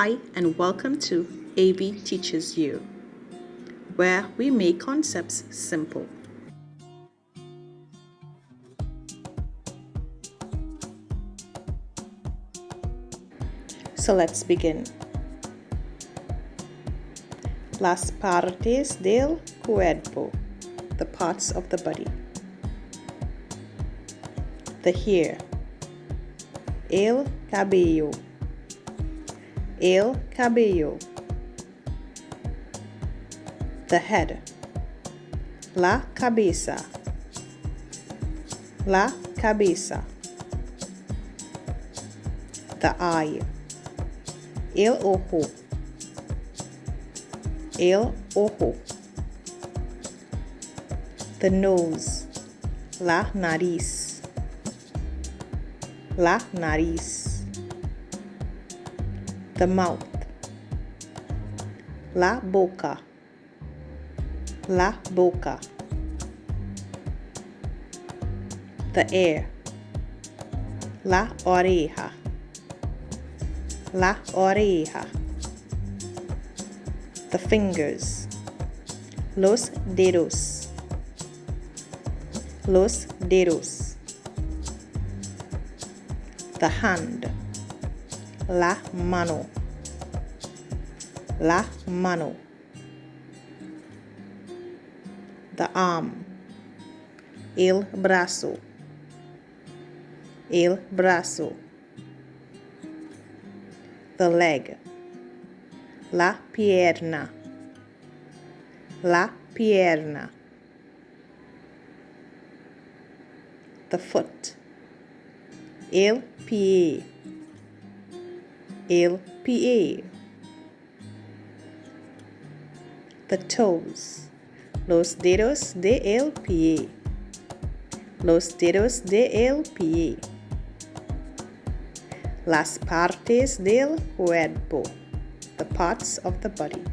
Hi and welcome to AB Teaches You, where we make concepts simple. So let's begin. Las partes del cuerpo, the parts of the body. The hair, el cabello, el cabello. The head, la cabeza, la cabeza. The eye, el ojo, el ojo. The nose, la nariz, la nariz. The mouth, la boca, la boca. The ear, la oreja, la oreja. The fingers, los dedos, los dedos. The hand, la mano, la mano. The arm, el brazo, el brazo. The leg, la pierna, la pierna. The foot, el pie, el pie. The toes, los dedos de el pie, los dedos de el pie. Las partes del cuerpo, the parts of the body.